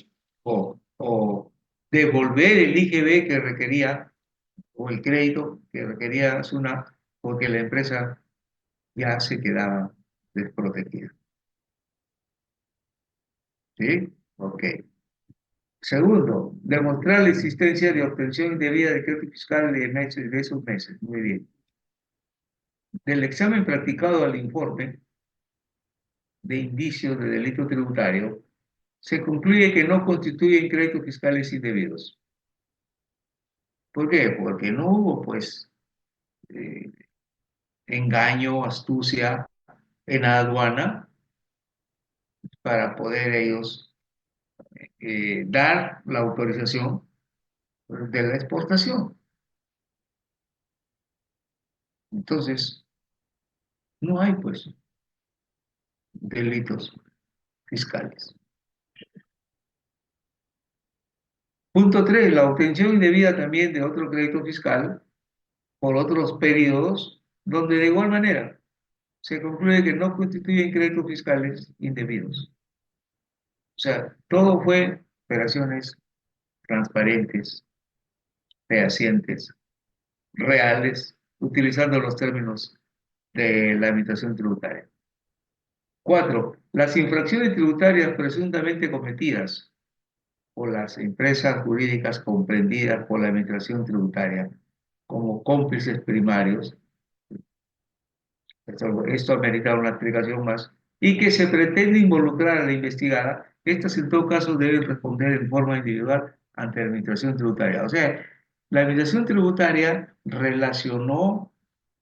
o devolver el IGB que requería o el crédito que requería SUNAT porque la empresa ya se quedaba desprotegida. ¿Sí? Ok. Segundo, demostrar la existencia de obtención indebida de crédito fiscal de esos meses. Muy bien. Del examen practicado al informe de indicios de delito tributario, se concluye que no constituyen créditos fiscales indebidos. ¿Por qué? Porque no hubo, pues, eh, engaño, astucia en la aduana para poder ellos dar la autorización de la exportación. Entonces, no hay, pues, delitos fiscales. Punto 3, la obtención indebida también de otro crédito fiscal por otros periodos, donde de igual manera se concluye que no constituyen créditos fiscales indebidos. O sea, todo fue operaciones transparentes, fehacientes, reales, utilizando los términos de la administración tributaria. 4, las infracciones tributarias presuntamente cometidas por las empresas jurídicas comprendidas por la administración tributaria como cómplices primarios, esto amerita una explicación más, y que se pretende involucrar a la investigada, estas en todo caso deben responder en forma individual ante la administración tributaria. O sea, la administración tributaria relacionó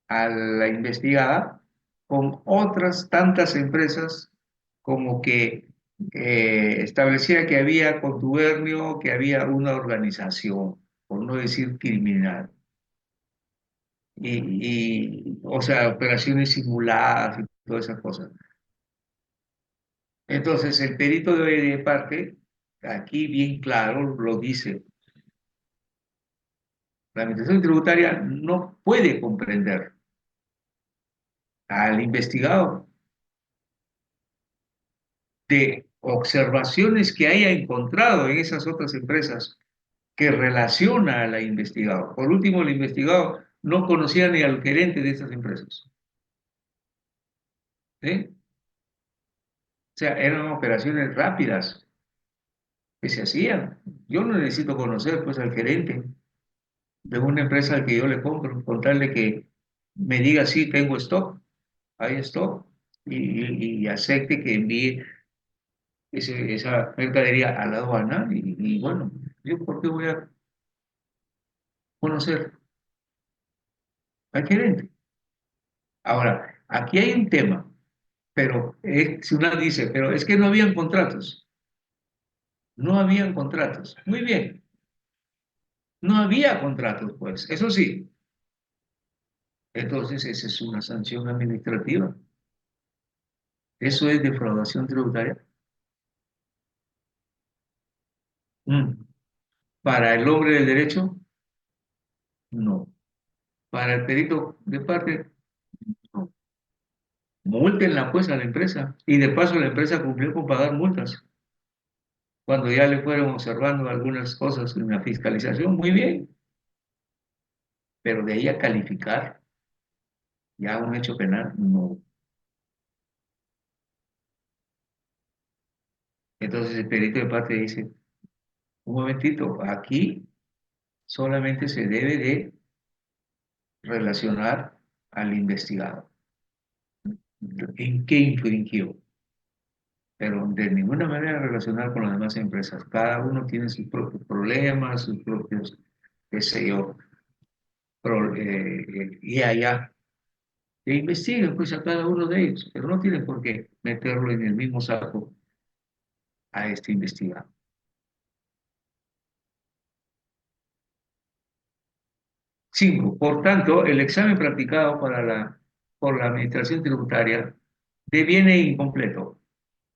a la investigada con otras tantas empresas como que establecía que había contubernio, que había una organización, por no decir criminal. O sea, operaciones simuladas y todas esas cosas. Entonces, el perito de parte, aquí bien claro, lo dice, la administración tributaria no puede comprender al investigado de observaciones que haya encontrado en esas otras empresas que relaciona a la investigado. Por último, el investigado no conocía ni al gerente de esas empresas. ¿Sí? O sea, eran operaciones rápidas que se hacían. Yo no necesito conocer pues al gerente de una empresa al que yo le compro, contarle que me diga sí, tengo stock, hay stock, y acepte que envíe esa mercadería a la aduana, y bueno, yo por qué voy a conocer al gerente. Ahora, aquí hay un tema, pero si uno dice, pero es que no habían contratos, no habían contratos. Muy bien, no había contratos, pues, eso sí. Entonces, esa es una sanción administrativa. Eso es defraudación tributaria. Mm. Para el hombre del derecho, no. Para el perito de parte, no. Múltenla pues a la empresa. Y de paso la empresa cumplió con pagar multas. Cuando ya le fueron observando algunas cosas en la fiscalización, muy bien. Pero de ahí a calificar ya un hecho penal, no. Entonces el perito de parte dice, un momentito, aquí solamente se debe de relacionar al investigado. ¿En qué infringió? pero de ninguna manera relacionar con las demás empresas. Cada uno tiene sus propios problemas, sus propios, qué sé yo, y allá. E investiguen pues a cada uno de ellos, pero no tienen por qué meterlo en el mismo saco a este investigado. 5. Por tanto, el examen practicado por la administración tributaria deviene incompleto.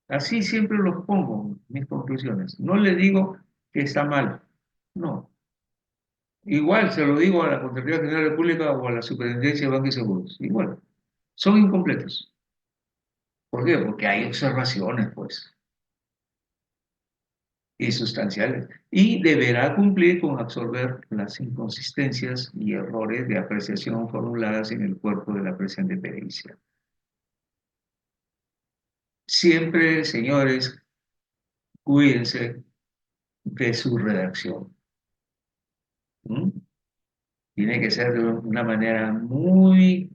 Así siempre los pongo en mis conclusiones. No le digo que está mal. No. Igual se lo digo a la Contraloría General de la República o a la Superintendencia de Bancos y Seguros. Igual. Son incompletos. ¿Por qué? Porque hay observaciones, pues, y sustanciales. Y deberá cumplir con absorber las inconsistencias y errores de apreciación formuladas en el cuerpo de la presente pericia. Siempre, señores, cuídense de su redacción. ¿Mm? Tiene que ser de una manera muy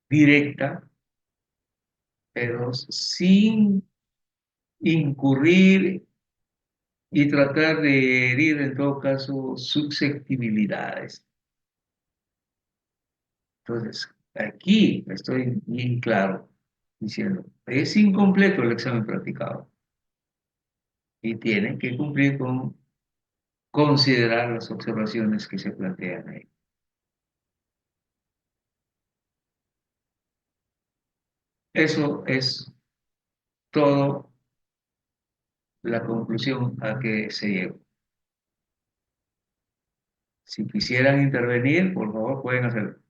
directa, pero sin incurrir y tratar de herir en todo caso susceptibilidades. Entonces, aquí estoy bien claro diciendo, es incompleto el examen practicado y tienen que cumplir con considerar las observaciones que se plantean ahí. Eso es todo la conclusión a que se llegó. Si quisieran intervenir, por favor, pueden hacerlo.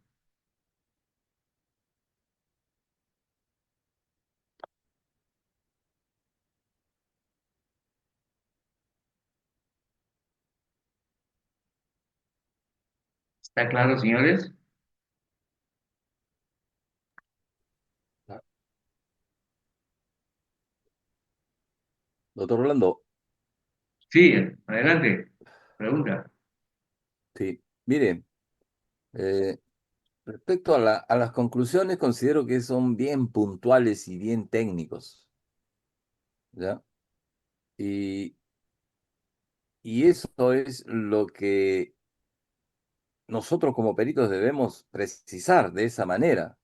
¿Está claro, señores? Doctor Rolando, Sí, adelante. Pregunta. sí, mire, eh, respecto a a las conclusiones, considero que son bien puntuales y bien técnicos, ¿ya? Y, y eso es lo que nosotros como peritos debemos precisar de esa manera.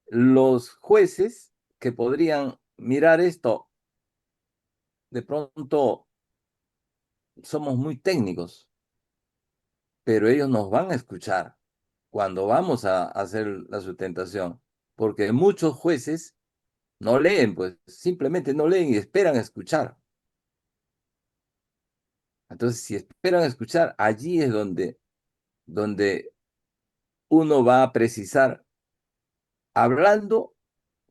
Los jueces que podrían mirar esto, de pronto somos muy técnicos, pero ellos nos van a escuchar cuando vamos a hacer la sustentación, porque muchos jueces no leen, pues simplemente no leen y esperan a escuchar. Entonces, si esperan a escuchar, allí es donde uno va a precisar, hablando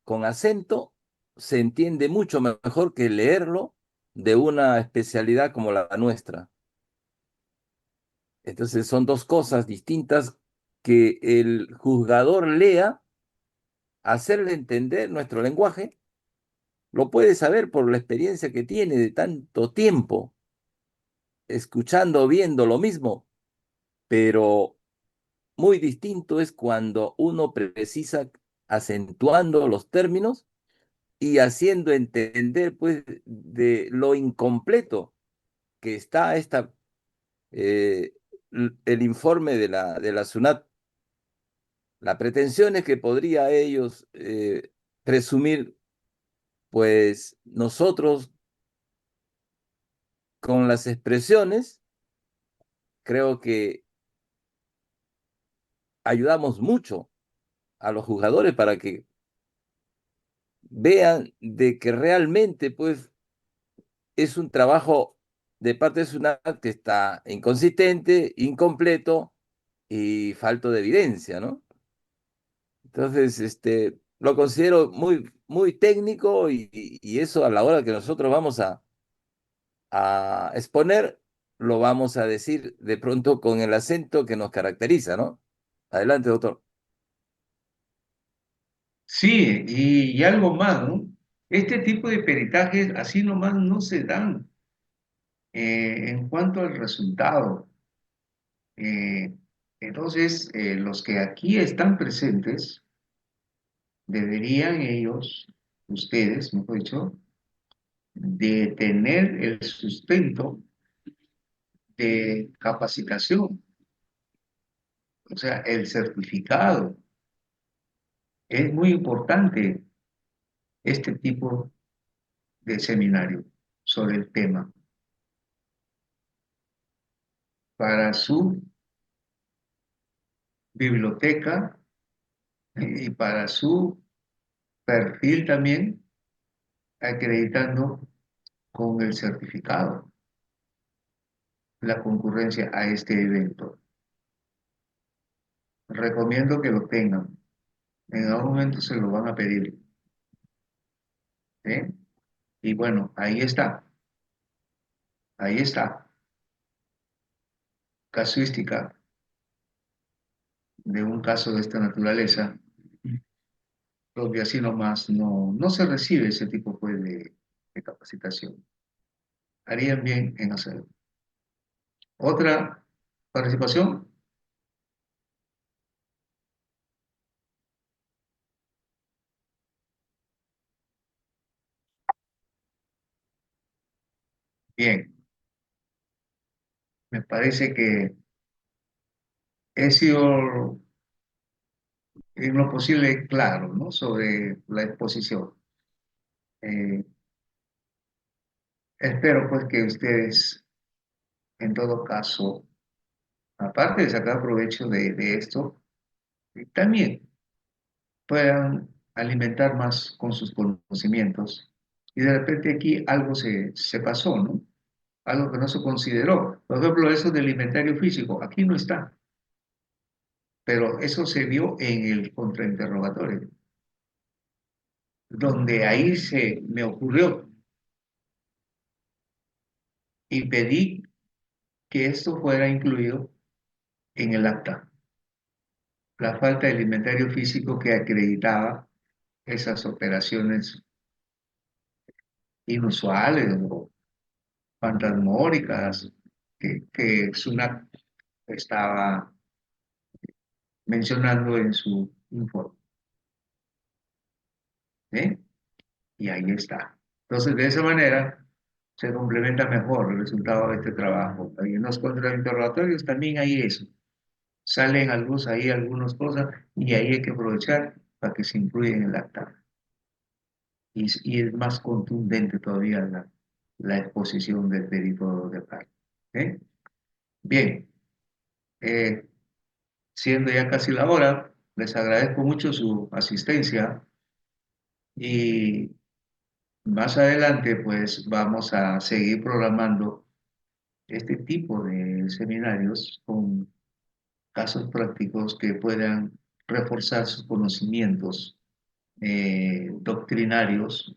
con acento, se entiende mucho mejor que leerlo de una especialidad como la nuestra. Entonces, son dos cosas distintas que el juzgador lea, hacerle entender nuestro lenguaje, lo puede saber por la experiencia que tiene de tanto tiempo, escuchando, viendo lo mismo, pero muy distinto es cuando uno precisa acentuando los términos y haciendo entender, pues, de lo incompleto que está eh, el informe de la SUNAT. La pretensión es que podría ellos presumir, pues nosotros con las expresiones, creo que ayudamos mucho a los jugadores para que vean de que realmente, pues, es un trabajo de parte de SUNAT que está inconsistente, incompleto y falto de evidencia, ¿no? Entonces, lo considero muy, muy técnico y eso a la hora que nosotros vamos a exponer, lo vamos a decir de pronto con el acento que nos caracteriza, ¿no? Adelante, doctor. Sí, y algo más, ¿no? Este tipo de peritajes así nomás no se dan en cuanto al resultado. Eh, entonces, los que aquí están presentes deberían ellos, ustedes, mejor dicho, de tener el sustento de capacitación, o sea, el certificado. Es muy importante este tipo de seminario sobre el tema para su biblioteca y para su perfil también, acreditando con el certificado la concurrencia a este evento. Recomiendo que lo tengan. En algún momento se lo van a pedir. ¿Eh? Y bueno, ahí está. Ahí está. Casuística de un caso de esta naturaleza, donde así nomás no se recibe ese tipo pues, de capacitación. Harían bien en hacerlo. ¿Otra participación? Bien. Me parece que he sido en lo posible claro, ¿no? Sobre la exposición. Eh, espero pues que ustedes, en todo caso, aparte de sacar provecho de esto, también puedan alimentar más con sus conocimientos. Y de repente aquí algo se pasó, ¿no? Algo que no se consideró. Por ejemplo, eso del inventario físico, aquí no está, pero eso se vio en el contrainterrogatorio, donde ahí se me ocurrió y pedí que esto fuera incluido en el acta. La falta del inventario físico que acreditaba esas operaciones inusuales o fantasmóricas que Sunak estaba mencionando en su informe. ¿Eh? Y ahí está. Entonces, de esa manera se complementa mejor el resultado de este trabajo. Y en los contrainterrogatorios también hay eso. Salen algunos ahí algunas cosas y ahí hay que aprovechar para que se incluya en el acta. Y es más contundente todavía la exposición del perito de parte. ¿Eh? Bien, eh, siendo ya casi la hora, les agradezco mucho su asistencia y más adelante pues vamos a seguir programando este tipo de seminarios con casos prácticos que puedan reforzar sus conocimientos doctrinarios,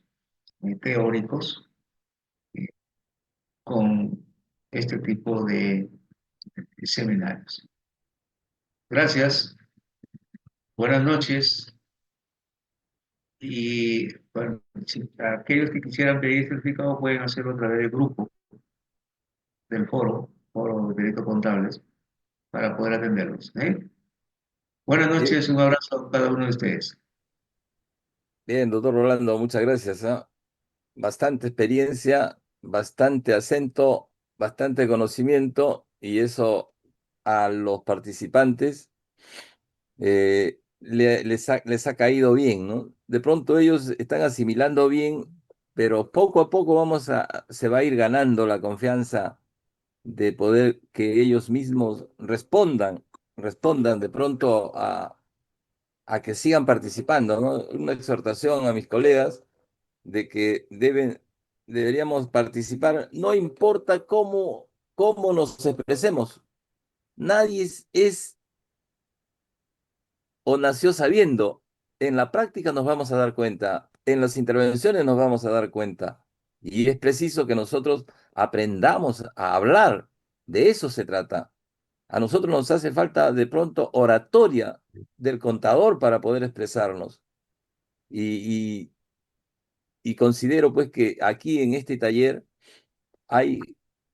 teóricos, eh, con este tipo de seminarios. Gracias, buenas noches y bueno, si aquellos que quisieran pedir certificado pueden hacerlo a través del grupo del foro de delitos contables, para poder atenderlos. ¿Eh? Buenas Bien, noches, un abrazo a cada uno de ustedes. bien, doctor Rolando, muchas gracias. ¿Ah? Bastante experiencia, bastante acento, bastante conocimiento y eso a los participantes les ha caído bien, ¿no? De pronto ellos están asimilando bien, pero poco a poco se va a ir ganando la confianza de poder que ellos mismos respondan de pronto a que sigan participando, ¿no? Una exhortación a mis colegas de que deberíamos participar, no importa cómo nos expresemos. Nadie es o nació sabiendo. En la práctica nos vamos a dar cuenta, en las intervenciones nos vamos a dar cuenta. Y es preciso que nosotros aprendamos a hablar. De eso se trata. A nosotros nos hace falta de pronto oratoria del contador para poder expresarnos. Y, y, y considero pues que aquí en este taller hay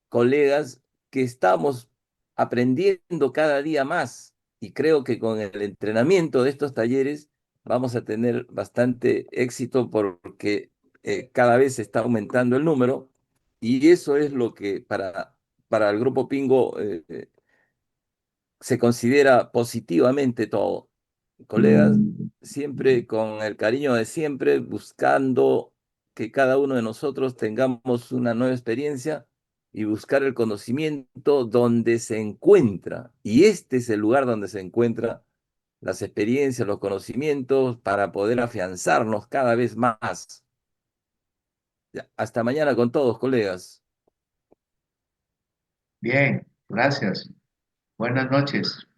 colegas que estamos aprendiendo cada día más y creo que con el entrenamiento de estos talleres vamos a tener bastante éxito porque cada vez se está aumentando el número y eso es lo que para el Grupo Pingo se considera positivamente todo. Colegas, siempre con el cariño de siempre, buscando que cada uno de nosotros tengamos una nueva experiencia y buscar el conocimiento donde se encuentra. Y este es el lugar donde se encuentran las experiencias, los conocimientos para poder afianzarnos cada vez más. Ya, hasta mañana con todos, colegas. Bien, gracias. Buenas noches.